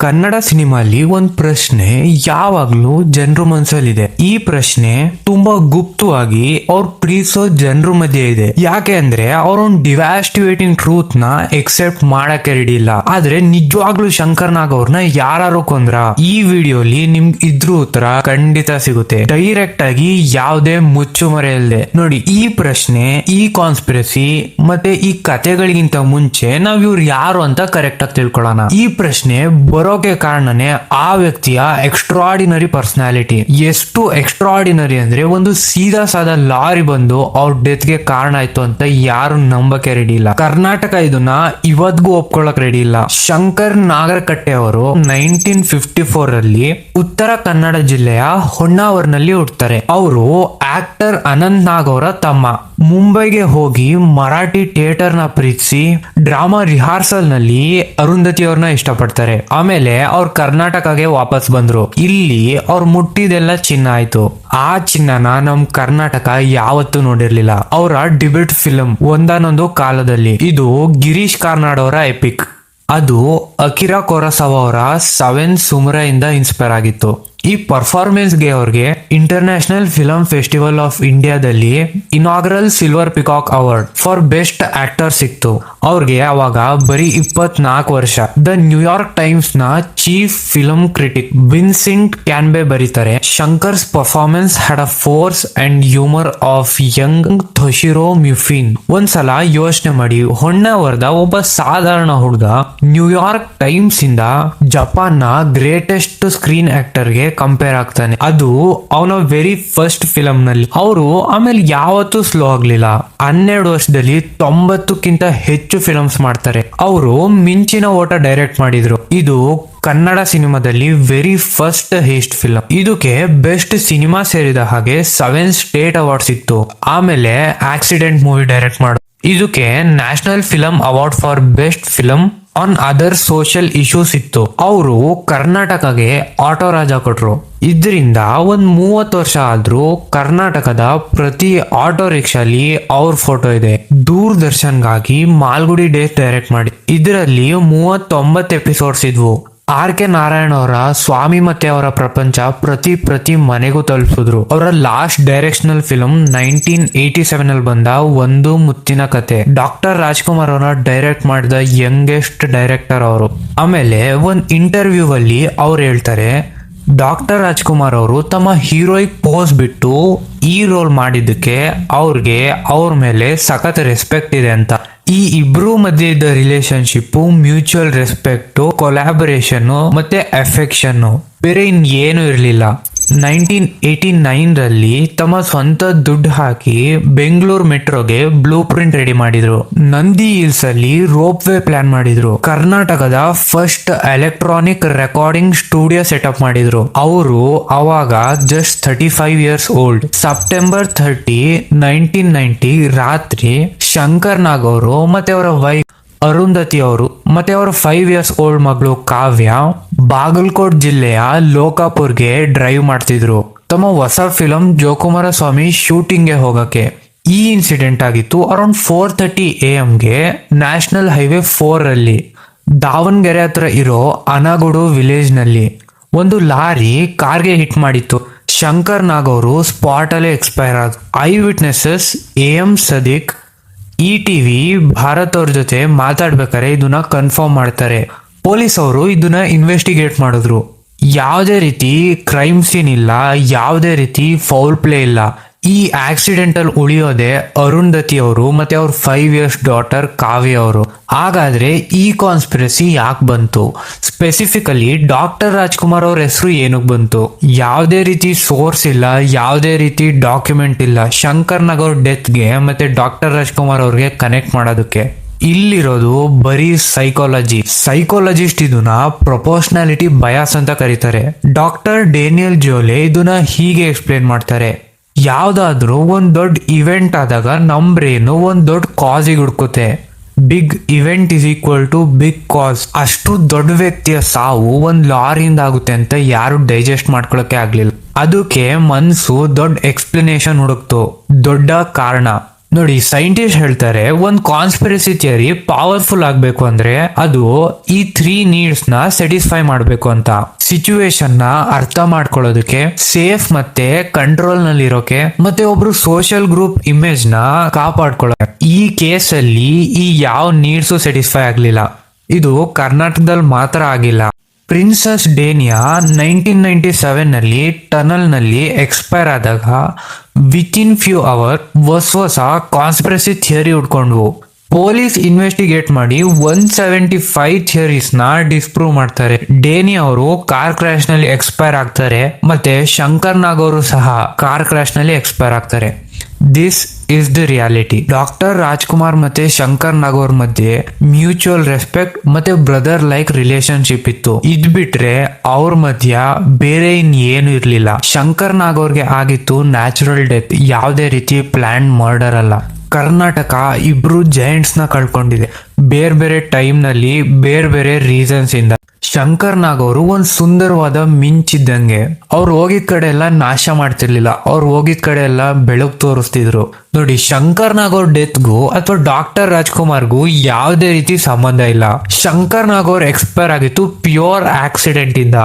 ಕನ್ನಡ ಸಿನಿಮಾಲಿ ಒಂದ್ ಪ್ರಶ್ನೆ ಯಾವಾಗ್ಲೂ ಜನರ ಮನಸ್ಸಲ್ಲಿದೆ. ಈ ಪ್ರಶ್ನೆ ತುಂಬಾ ಗುಪ್ತವಾಗಿ ಅವ್ರ ಪ್ರೀತಿಸೋ ಜನರ ಮಧ್ಯೆ ಇದೆ. ಯಾಕೆ ಅಂದ್ರೆ ಅವ್ರೊಂದ್ ಡಿವಾಸ್ಟಿವೇಟಿಂಗ್ ಟ್ರೂತ್ ನ ಎಕ್ಸೆಪ್ಟ್ ಮಾಡಕ್ಕೆ ರೆಡಿ ಇಲ್ಲ. ಆದ್ರೆ ನಿಜವಾಗ್ಲೂ ಶಂಕರ್ ನಾಗ್ ಅವ್ರನ್ನ ಯಾರು ಕೊಂದ್ರ? ಈ ವಿಡಿಯೋಲಿ ನಿಮ್ಗೆ ಇದ್ರ ಉತ್ತರ ಖಂಡಿತ ಸಿಗುತ್ತೆ, ಡೈರೆಕ್ಟ್ ಆಗಿ ಯಾವ್ದೇ ಮುಚ್ಚುಮರೆ ಇಲ್ಲದೆ. ನೋಡಿ, ಈ ಪ್ರಶ್ನೆ, ಈ ಕಾನ್ಸ್ಪಿರಸಿ ಮತ್ತೆ ಈ ಕಥೆಗಳಿಗಿಂತ ಮುಂಚೆ ನಾವ್ ಇವ್ರು ಯಾರು ಅಂತ ಕರೆಕ್ಟ್ ಆಗಿ ತಿಳ್ಕೊಳ್ಳೋಣ. ಈ ಪ್ರಶ್ನೆ ಬರೋಕೆ ಕಾರಣನೇ ಆ ವ್ಯಕ್ತಿಯ ಎಕ್ಸ್ಟ್ರಾರ್ಡಿನರಿ ಪರ್ಸನಾಲಿಟಿ. ಎಷ್ಟು ಎಕ್ಸ್ಟ್ರಾರ್ಡಿನರಿ ಅಂದ್ರೆ ಒಂದು ಸೀದಾ ಸಾದಾ ಲಾರಿ ಬಂದು ಅವ್ರ ಡೆತ್ ಗೆ ಕಾರಣ ಆಯ್ತು ಅಂತ ಯಾರು ನಂಬಕ್ಕೆ ರೆಡಿ ಇಲ್ಲ. ಕರ್ನಾಟಕ ಇದನ್ನ ಇವತ್ಗೂ ಒಪ್ಕೊಳ್ಳಕ್ ರೆಡಿ ಇಲ್ಲ. ಶಂಕರ್ ನಾಗರಕಟ್ಟೆ ಅವರು 1954 ಅಲ್ಲಿ ಉತ್ತರ ಕನ್ನಡ ಜಿಲ್ಲೆಯ ಹೊನ್ನಾವರ್ನಲ್ಲಿ ಹುಟ್ಟುತ್ತಾರೆ. ಅವರು ಆಕ್ಟರ್ ಅನಂತ್ ನಾಗ್ ಅವರ ತಮ್ಮ. ಮುಂಬೈಗೆ ಹೋಗಿ ಮರಾಠಿ ಥಿಯೇಟರ್ ನ ಪ್ರೀತಿಸಿ ಡ್ರಾಮಾ ರಿಹಾರ್ಸಲ್ ನಲ್ಲಿ ಅರುಂಧತಿ ಅವ್ರನ್ನ ಇಷ್ಟಪಡ್ತಾರೆ. ಆಮೇಲೆ ಅವ್ರು ಕರ್ನಾಟಕಗೆ ವಾಪಸ್ ಬಂದ್ರು. ಇಲ್ಲಿ ಅವ್ರು ಮುಟ್ಟಿದೆಲ್ಲ ಚಿನ್ನ ಆಯ್ತು. ಆ ಚಿನ್ನನ ನಮ್ ಕರ್ನಾಟಕ ಯಾವತ್ತೂ ನೋಡಿರ್ಲಿಲ್ಲ. ಅವರ ಡಿಬೇಟ್ ಫಿಲ್ಮ್ ಒಂದಾನೊಂದು ಕಾಲದಲ್ಲಿ, ಇದು ಗಿರೀಶ್ ಕಾರ್ನಾಡ್ ಅವರ ಎಪಿಕ್. ಅದು ಅಕಿರಾ ಕುರೋಸಾವಾ ಅವರ 7 ಸಮುರಾಯ್ ಇಂದ ಇನ್ಸ್ಪೈರ್ ಆಗಿತ್ತು. ಈ ಪರ್ಫಾರ್ಮೆನ್ಸ್ ಗೆ ಅವ್ರಿಗೆ ಇಂಟರ್ನ್ಯಾಷನಲ್ ಫಿಲ್ಮ್ ಫೆಸ್ಟಿವಲ್ ಆಫ್ ಇಂಡಿಯಾದಲ್ಲಿ inaugural silver peacock award for best actor ಸಿಕ್ತು. ಅವ್ರಿಗೆ ಅವಾಗ ಬರೀ 24 ವರ್ಷ. ದ ನ್ಯೂಯಾರ್ಕ್ ಟೈಮ್ಸ್ ನ ಚೀಫ್ ಫಿಲ್ಮ್ ಕ್ರಿಟಿಕ್ ವಿನ್ಸೆಂಟ್ ಕ್ಯಾನ್ಬೆ ಬರೀತಾರೆ, Shankar's performance had a force and humour of Young ಥೊಶಿರೋ ಮ್ಯುಫಿನ್. ಒಂದ್ಸಲ ಯೋಚನೆ ಮಾಡಿ, ಹೊನ್ನಾವರ್ದ ಒಬ್ಬ ಸಾಧಾರಣ ಹುಡುಗ ನ್ಯೂಯಾರ್ಕ್ ಟೈಮ್ಸ್ ಇಂದ ಜಪಾನ್ ನ ಗ್ರೇಟೆಸ್ಟ್ ಸ್ಕ್ರೀನ್ ಆಕ್ಟರ್ ಗೆ ಕಂಪೇರ್ ಆಗ್ತಾನೆ. ಅದು ಅವನ ವೆರಿ ಫಸ್ಟ್ ಫಿಲಂ ನಲ್ಲಿ. ಅವರು ಆಮೇಲೆ ಯಾವತ್ತೂ ಸ್ಲೋ ಆಗ್ಲಿಲ್ಲ. 12 ವರ್ಷದಲ್ಲಿ 90ಕ್ಕಿಂತ ಹೆಚ್ಚು ಫಿಲ್ಮ್ಸ್ ಮಾಡ್ತಾರೆ. ಅವರು ಮಿಂಚಿನ ಓಟ ಡೈರೆಕ್ಟ್ ಮಾಡಿದ್ರು. ಇದು ಕನ್ನಡ ಸಿನಿಮಾದಲ್ಲಿ ವೆರಿ ಫಸ್ಟ್ ಹೇಸ್ಟ್ ಫಿಲಂ. ಇದಕ್ಕೆ ಬೆಸ್ಟ್ ಸಿನಿಮಾ ಸೇರಿದ ಹಾಗೆ 7 ಸ್ಟೇಟ್ ಅವಾರ್ಡ್ ಸಿಕ್ತು. ಆಮೇಲೆ ಆಕ್ಸಿಡೆಂಟ್ ಮೂವಿ ಡೈರೆಕ್ಟ್ ಮಾಡು. ಇದಕ್ಕೆ national film award for best film on other social issues ಇತ್ತು. ಅವರು ಕರ್ನಾಟಕಗೆ ಆಟೋ ರಾಜ ಕೊಟ್ರು. ಇದರಿಂದ ಒಂದ್ 30 ವರ್ಷ ಆದ್ರೂ ಕರ್ನಾಟಕದ ಪ್ರತಿ ಆಟೋ ರಿಕ್ಷಾಲಿ ಅವ್ರ ಫೋಟೋ ಇದೆ. ದೂರದರ್ಶನ್ಗಾಗಿ ಮಾಲ್ಗುಡಿ ಡೇಸ್ ಡೈರೆಕ್ಟ್ ಮಾಡಿ. ಇದರಲ್ಲಿ 39 ಎಪಿಸೋಡ್ಸ್ ಇದ್ವು. R.K. ನಾರಾಯಣ್ ಅವರ ಸ್ವಾಮಿ ಮತ್ತೆ ಅವರ ಪ್ರಪಂಚ ಪ್ರತಿ ಮನೆಗೂ ತಲುಪಿಸಿದ್ರು. ಅವರ ಲಾಸ್ಟ್ ಡೈರೆಕ್ಷನಲ್ ಫಿಲ್ಮ್ 1987 ಅಲ್ಲಿ ಬಂದ ಒಂದು ಮುತ್ತಿನ ಕತೆ. ಡಾಕ್ಟರ್ ರಾಜ್ಕುಮಾರ್ ಅವರ ಡೈರೆಕ್ಟ್ ಮಾಡಿದ ಯಂಗೆಸ್ಟ್ ಡೈರೆಕ್ಟರ್ ಅವರು. ಆಮೇಲೆ ಒಂದ್ ಇಂಟರ್ವ್ಯೂ ಅಲ್ಲಿ ಅವ್ರು ಹೇಳ್ತಾರೆ, ಡಾಕ್ಟರ್ ರಾಜ್ಕುಮಾರ್ ಅವರು ತಮ್ಮ ಹೀರೋಯಿಕ್ ಪೋಸ್ ಬಿಟ್ಟು ಈ ರೋಲ್ ಮಾಡಿದ್ದಕ್ಕೆ ಅವ್ರಿಗೆ ಅವ್ರ ಮೇಲೆ ಸಖತ್ ರೆಸ್ಪೆಕ್ಟ್ ಇದೆ ಅಂತ. ಈ ಇಬ್ರು ಮಧ್ಯೆ ಇದ್ದ ರಿಲೇಶನ್ಶಿಪ್ ಮ್ಯೂಚುವಲ್ ರೆಸ್ಪೆಕ್ಟ್, ಕೊಲಾಬರೇಷನ್ ಮತ್ತೆ ಅಫೆಕ್ಷನ್, ಬೇರೆ ಇನ್ನೇನು ಇರಲಿಲ್ಲ. 1989 ರಲ್ಲಿ ತಮ್ಮ ಸ್ವಂತ ದುಡ್ಡು ಹಾಕಿ ಬೆಂಗಳೂರು ಮೆಟ್ರೋಗೆ ಬ್ಲೂ ಪ್ರಿಂಟ್ ರೆಡಿ ಮಾಡಿದ್ರು. ನಂದಿ ಹಿಲ್ಸ್ ಅಲ್ಲಿ ರೋಪ್ ವೇ ಪ್ಲಾನ್ ಮಾಡಿದ್ರು. ಕರ್ನಾಟಕದ first electronic recording studio setup ಮಾಡಿದ್ರು. ಅವರು ಅವಾಗ ಜಸ್ಟ್ 35 ಇಯರ್ಸ್ ಓಲ್ಡ್. ಸೆಪ್ಟೆಂಬರ್ 30, 1990 ರಾತ್ರಿ ಶಂಕರ್ ನಾಗ್ ಅವರು ಮತ್ತೆ ಅವರ ವೈಫ್ ಅರುಂಧತಿ ಅವರು ಮತ್ತೆ ಅವರ 5 ಇಯರ್ಸ್ ಓಲ್ಡ್ ಮಗಳು ಕಾವ್ಯ ಬಾಗಲಕೋಟ್ ಜಿಲ್ಲೆಯ ಲೋಕಾಪುರ್ಗೆ ಡ್ರೈವ್ ಮಾಡ್ತಿದ್ರು ತಮ್ಮ ಹೊಸ ಫಿಲಂ ಜೋಕುಮಾರ ಸ್ವಾಮಿ ಶೂಟಿಂಗ್ ಗೆ ಹೋಗಕ್ಕೆ. ಈ ಇನ್ಸಿಡೆಂಟ್ ಆಗಿತ್ತು ಅರೌಂಡ್ 4:30 AM ಗೆ ನ್ಯಾಷನಲ್ ಹೈವೇ 4 ಅಲ್ಲಿ ದಾವಣಗೆರೆ ಹತ್ರ ಇರೋ ಅನಗೋಡು ವಿಲೇಜ್ ನಲ್ಲಿ ಒಂದು ಲಾರಿ ಕಾರ್ಗೆ ಹಿಟ್ ಮಾಡಿತ್ತು. ಶಂಕರ್ ನಾಗ್ ಅವರು ಸ್ಪಾಟ್ ಅಲ್ಲೇ ಎಕ್ಸ್ಪೈರ್ ಆದ್ರು. I witnesses AM ಸದೀಕ್ ETV Bharat ಅವ್ರ ಜೊತೆ ಮಾತಾಡ್ಬೇಕಾರೆ ಇದನ್ನ ಕನ್ಫರ್ಮ್ ಮಾಡ್ತಾರೆ. ಪೊಲೀಸ್ ಅವರು ಇದನ್ನ ಇನ್ವೆಸ್ಟಿಗೇಟ್ ಮಾಡಿದ್ರು. ಯಾವುದೇ ರೀತಿ ಕ್ರೈಮ್ ಸೀನ್ ಇಲ್ಲ, ಯಾವುದೇ ರೀತಿ ಫೌಲ್ ಪ್ಲೇ ಇಲ್ಲ. ಈ ಆಕ್ಸಿಡೆಂಟಲ್ ಉಳಿಯೋದೆ ಅರುಂಧತಿ ಅವರು ಮತ್ತೆ ಅವ್ರ 5 ಇಯರ್ಸ್ ಡಾಟರ್ ಕಾವ್ಯ ಅವರು. ಹಾಗಾದ್ರೆ ಈ ಕಾನ್ಸ್ಪಿರಸಿ ಯಾಕೆ ಬಂತು? ಸ್ಪೆಸಿಫಿಕಲಿ ಡಾಕ್ಟರ್ ರಾಜ್ಕುಮಾರ್ ಅವ್ರ ಹೆಸರು ಏನಕ್ಕೆ ಬಂತು? ಯಾವುದೇ ರೀತಿ ಸೋರ್ಸ್ ಇಲ್ಲ, ಯಾವುದೇ ರೀತಿ ಡಾಕ್ಯುಮೆಂಟ್ ಇಲ್ಲ ಶಂಕರ್ ನಾಗ್ ಅವ್ರ ಡೆತ್ಗೆ ಮತ್ತೆ ಡಾಕ್ಟರ್ ರಾಜ್ಕುಮಾರ್ ಅವ್ರಿಗೆ ಕನೆಕ್ಟ್ ಮಾಡೋದಕ್ಕೆ. ಇಲ್ಲಿರೋದು ಬರೀ ಸೈಕಾಲಜಿಸ್ಟ್ ಇದನ್ನ ಪ್ರೊಪೋರ್ಷನಾಲಿಟಿ ಬಯಾಸ್ ಅಂತ ಕರೀತಾರೆ. ಡಾಕ್ಟರ್ ಡೇನಿಯಲ್ ಜೋಲೆ ಇದನ್ನ ಹೀಗೆ ಎಕ್ಸ್ಪ್ಲೇನ್ ಮಾಡ್ತಾರೆ, ಯಾವ್ದಾದ್ರು ಒಂದ್ ದೊಡ್ಡ ಇವೆಂಟ್ ಆದಾಗ ನಮ್ ಬ್ರೇನು ಒಂದ್ ದೊಡ್ಡ ಕಾಸಿಗೆ ಹುಡ್ಕುತ್ತೆ. Big event is equal to big cause. ಅಷ್ಟು ದೊಡ್ಡ ವ್ಯಕ್ತಿಯ ಸಾವು ಒಂದ್ ಲಾರಿಯಿಂದ ಆಗುತ್ತೆ ಅಂತ ಯಾರು ಡೈಜೆಸ್ಟ್ ಮಾಡ್ಕೊಳಕ್ಕೆ ಆಗ್ಲಿಲ್ಲ. ಅದಕ್ಕೆ ಮನ್ಸು ದೊಡ್ಡ ಎಕ್ಸ್ಪ್ಲನೇಷನ್ ಹುಡುಕ್ತು, ದೊಡ್ಡ ಕಾರಣ. ನೋಡಿ, ಸೈಂಟಿಸ್ಟ್ ಹೇಳ್ತಾರೆ ಒಂದ್ ಕಾನ್ಸ್ಪಿರಸಿ ಥಿಯರಿ ಪವರ್ಫುಲ್ ಆಗ್ಬೇಕು ಅಂದ್ರೆ ಅದು ಈ 3 ನೀಡ್ಸ್ ನ ಸ್ಯಾಟಿಸ್ಫೈ ಮಾಡ್ಬೇಕು ಅಂತ. ಸಿಚುವೇಶನ್ ನ ಅರ್ಥ ಮಾಡ್ಕೊಳ್ಳೋದಕ್ಕೆ, ಸೇಫ್ ಮತ್ತೆ ಕಂಟ್ರೋಲ್ ನಲ್ಲಿ ಇರೋಕೆ, ಮತ್ತೆ ಒಬ್ರು ಸೋಷಿಯಲ್ ಗ್ರೂಪ್ ಇಮೇಜ್ ನ ಕಾಪಾಡ್ಕೊಳ್ಳೋ. ಈ ಕೇಸ್ ಅಲ್ಲಿ ಈ ಯಾವ ನೀಡ್ಸ್ ಸ್ಯಾಟಿಸ್ಫೈ ಆಗ್ಲಿಲ್ಲ. ಇದು ಕರ್ನಾಟಕದಲ್ಲಿ ಮಾತ್ರ ಆಗಿಲ್ಲ. ಪ್ರಿನ್ಸಸ್ ಡೇನಿಯಾ 1997 ನಲ್ಲಿ ಟನಲ್ ನಲ್ಲಿ ಎಕ್ಸ್ಪೈರ್ ಆದಾಗ ವಿತಿನ್ ಫ್ಯೂ ಅವರ್ ಹೊಸ ಕಾನ್ಸ್ಪಿರಸಿ ಥಿಯರಿ ಉಟ್ಕೊಂಡ್ವು. ಪೊಲೀಸ್ ಇನ್ವೆಸ್ಟಿಗೇಟ್ ಮಾಡಿ 175 ಥಿಯರೀಸ್ ನ ಡಿಸ್ಪ್ರೂವ್ ಮಾಡ್ತಾರೆ. ಡೇನಿ ಅವರು ಕಾರ್ ಕ್ರಾಶ್ ನಲ್ಲಿ ಎಕ್ಸ್ಪೈರ್ ಆಗ್ತಾರೆ, ಮತ್ತೆ ಶಂಕರ್ ನಾಗ್ ಅವರು ಸಹ ಕಾರ್ ಕ್ರಾಶ್ ನಲ್ಲಿ ಎಕ್ಸ್ಪೈರ್ ಆಗ್ತಾರೆ. This is the reality. Doctor Rajkumar ಮತ್ತೆ ಶಂಕರ್ ನಾಗ್ ಅವ್ರ ಮಧ್ಯೆ ಮ್ಯೂಚುವಲ್ ರೆಸ್ಪೆಕ್ಟ್ ಮತ್ತೆ ಬ್ರದರ್ ಲೈಕ್ ರಿಲೇಶನ್ಶಿಪ್ ಇತ್ತು. ಇದ್ ಬಿಟ್ರೆ ಅವ್ರ ಮಧ್ಯ ಬೇರೆ ಏನು ಇರ್ಲಿಲ್ಲ. ಶಂಕರ್ ನಾಗ್ ಅವ್ರಿಗೆ ಆಗಿತ್ತು ನ್ಯಾಚುರಲ್ ಡೆತ್, ಯಾವುದೇ ರೀತಿ ಪ್ಲಾನ್ ಮರ್ಡರ್ ಅಲ್ಲ. ಕರ್ನಾಟಕ ಇಬ್ರು ಜೈಂಟ್ಸ್ ನ ಕಳ್ಕೊಂಡಿದೆ, ಬೇರೆ ಬೇರೆ ಟೈಮ್ ನಲ್ಲಿ ಬೇರೆ ಬೇರೆ ರೀಸನ್ಸ್ ಇಂದ. ಶಂಕರ್ ನಾಗ್ ಅವರು ಒಂದ್ ಸುಂದರವಾದ ಮಿಂಚಿದ್ದಂಗೆ. ಅವ್ರು ಹೋಗಿದ್ ಕಡೆ ಎಲ್ಲ ನಾಶ ಮಾಡ್ತಿರ್ಲಿಲ್ಲ, ಅವ್ರು ಹೋಗಿದ್ ಕಡೆ ಎಲ್ಲ ಬೆಳಕು ತೋರಿಸ್ತಿದ್ರು. ನೋಡಿ, ಶಂಕರ್ ನಾಗ್ ಅವ್ರ ಡೆತ್ಗೂ ಅಥವಾ ಡಾಕ್ಟರ್ ರಾಜ್ಕುಮಾರ್ಗೂ ಯಾವುದೇ ರೀತಿ ಸಂಬಂಧ ಇಲ್ಲ. ಶಂಕರ್ ನಾಗ್ ಅವ್ರು ಎಕ್ಸ್ಪೈರ್ ಆಗಿತ್ತು ಪ್ಯೂರ್ ಆಕ್ಸಿಡೆಂಟ್ ಇಂದ.